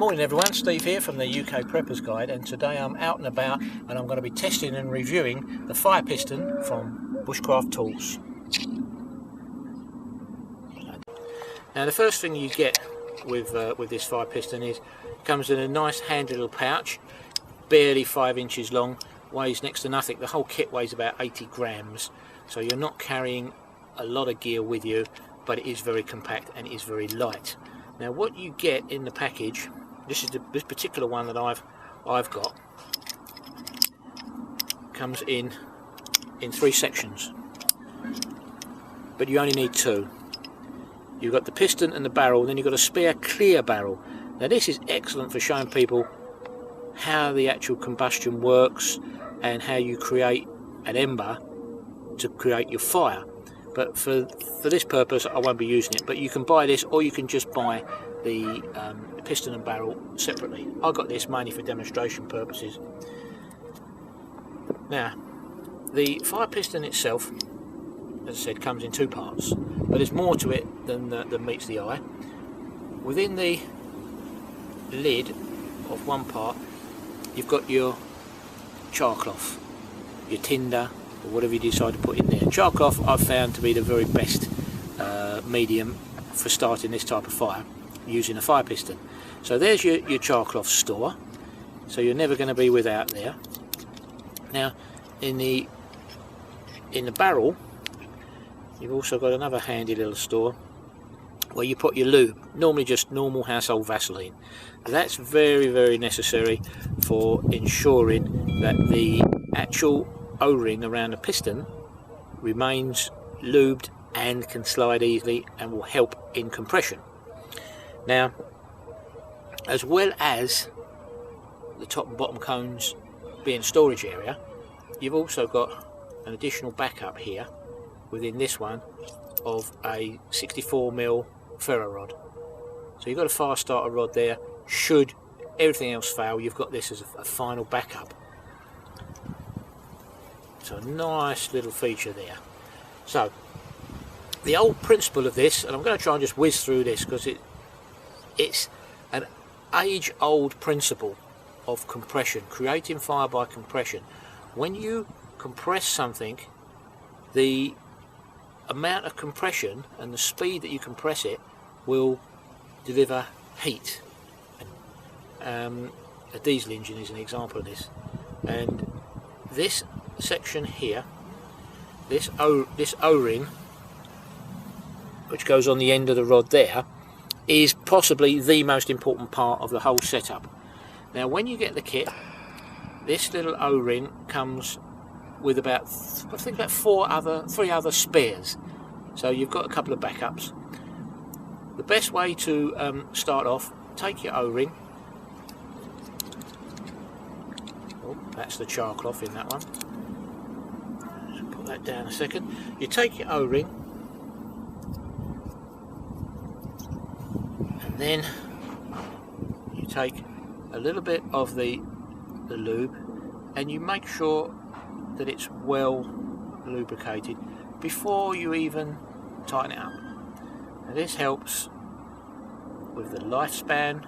Morning everyone, Steve here from the UK Preppers Guide, and today I'm out and about and I'm going to be testing and reviewing the fire piston from Bushcrafttools. Now the first thing you get with this fire piston is it comes in a nice handy little pouch, barely 5 inches long, weighs next to nothing. The whole kit weighs about 80 grams, so you're not carrying a lot of gear with you, but it is very compact and it is very light. Now what you get in the package, this particular one that I've got, comes in 3 sections, but you only need 2. You've got the piston and the barrel, then you've got a spare clear barrel. Now this is excellent for showing people how the actual combustion works and how you create an ember to create your fire. But for this purpose I won't be using it, but you can buy this or you can just buy the piston and barrel separately. I got this mainly for demonstration purposes. Now the fire piston itself, as I said, comes in 2 parts, but there's more to it than meets the eye. Within the lid of one part you've got your char cloth, your tinder, or whatever you decide to put in there. Char cloth I've found to be the very best medium for starting this type of fire using a fire piston. So there's your char cloth store, so you're never going to be without there. Now in the barrel you've also got another handy little store where you put your lube, normally just normal household Vaseline. That's very, very necessary for ensuring that the actual O-ring around the piston remains lubed and can slide easily and will help in compression. Now, as well as the top and bottom cones being storage area, you've also got an additional backup here within this one of a 64mm ferro rod. So you've got a fire starter rod there. Should everything else fail, you've got this as a final backup. So a nice little feature there. So the old principle of this, and I'm going to try and just whiz through this because it's an age-old principle of compression, creating fire by compression. When you compress something, the amount of compression and the speed that you compress it will deliver heat. A diesel engine is an example of this, and this section here, this O-ring which goes on the end of the rod there, is possibly the most important part of the whole setup. Now when you get the kit, this little O-ring comes with about, I think about 3 other spares, so you've got a couple of backups. The best way to start off, take your O-ring. Oh, that's the char cloth in that one. Just put that down a second. You take your O-ring, and then you take a little bit of the lube, and you make sure that it's well lubricated before you even tighten it up. And this helps with the lifespan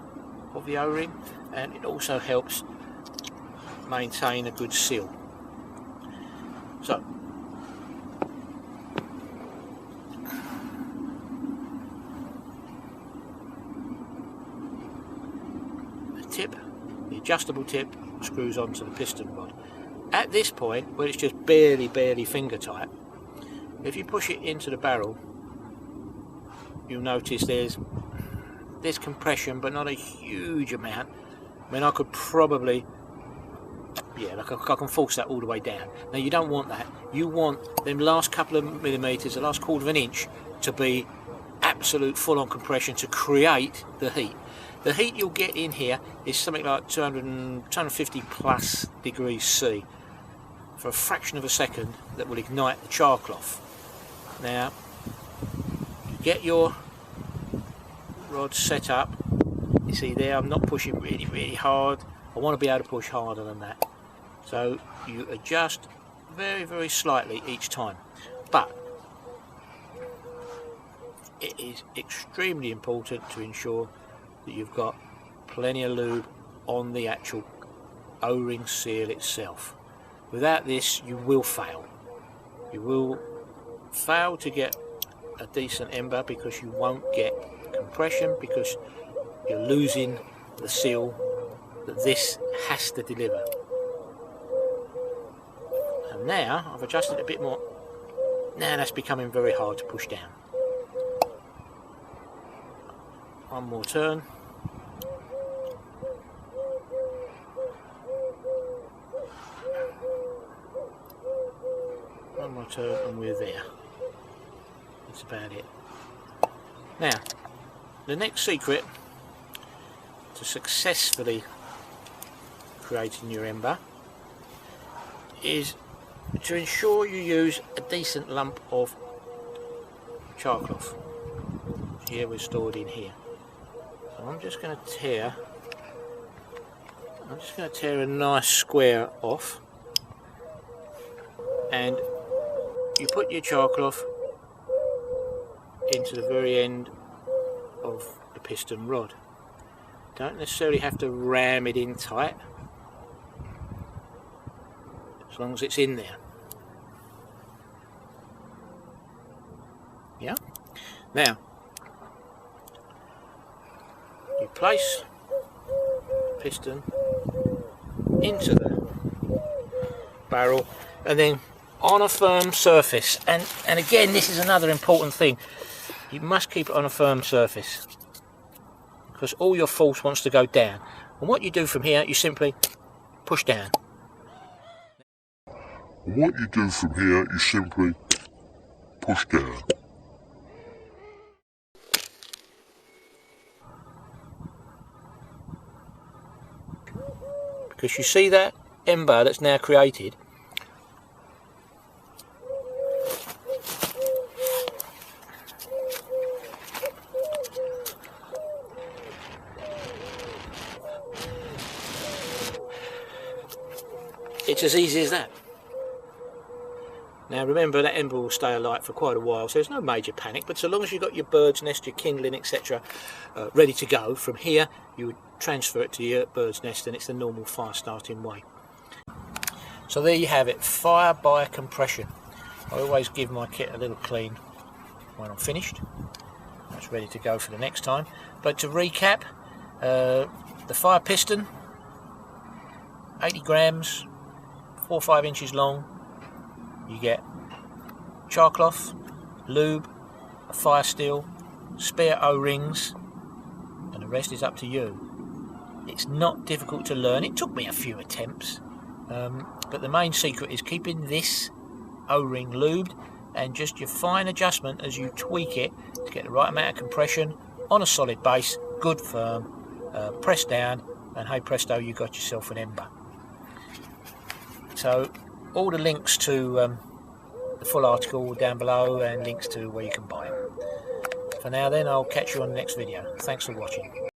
of the O-ring, and it also helps maintain a good seal. So the tip, the adjustable tip, screws onto the piston rod. At this point, where it's just barely finger tight, if you push it into the barrel, you'll notice there's compression, but not a huge amount. I mean, I could probably, yeah, like I can force that all the way down. Now you don't want that. You want them last couple of millimeters, the last quarter of an inch, to be absolute full-on compression to create the heat. The heat you'll get in here is something like 250 plus degrees C for a fraction of a second, that will ignite the char cloth. Now you get your rod set up. You see there, I'm not pushing really hard. I want to be able to push harder than that. So you adjust very slightly each time. But it is extremely important to ensure that you've got plenty of lube on the actual O-ring seal itself. Without this you will fail. You will fail to get a decent ember because you won't get compression, because you're losing the seal that this has to deliver. And now I've adjusted a bit more. Now that's becoming very hard to push down. One more turn. One more turn and we're there. That's about it. Now, the next secret to successfully creating your ember is to ensure you use a decent lump of char cloth. Here we're stored in here. So I'm just going to tear a nice square off, and you put your char cloth into the very end of the piston rod. Don't necessarily have to ram it in tight, as long as it's in there. Yeah. Now you place the piston into the barrel and then on a firm surface, and again this is another important thing, you must keep it on a firm surface because all your force wants to go down, and what you do from here, you simply push down. Because you see that ember that's now created, it's as easy as that. Now remember, that ember will stay alight for quite a while, so there's no major panic, but so long as you've got your bird's nest, your kindling, etc. Ready to go, from here you would transfer it to your bird's nest and it's the normal fire starting way. So there you have it, fire by compression. I always give my kit a little clean when I'm finished. That's ready to go for the next time. But to recap, the fire piston, 80 grams, 4 or 5 inches long. You get char cloth, lube, a fire steel, spare O-rings, and the rest is up to you. It's not difficult to learn. It took me a few attempts, but the main secret is keeping this O-ring lubed and just your fine adjustment as you tweak it to get the right amount of compression on a solid base, good firm, press down, and hey presto, you got yourself an ember. So all the links to the full article down below, and links to where you can buy them. For now then, I'll catch you on the next video. Thanks for watching.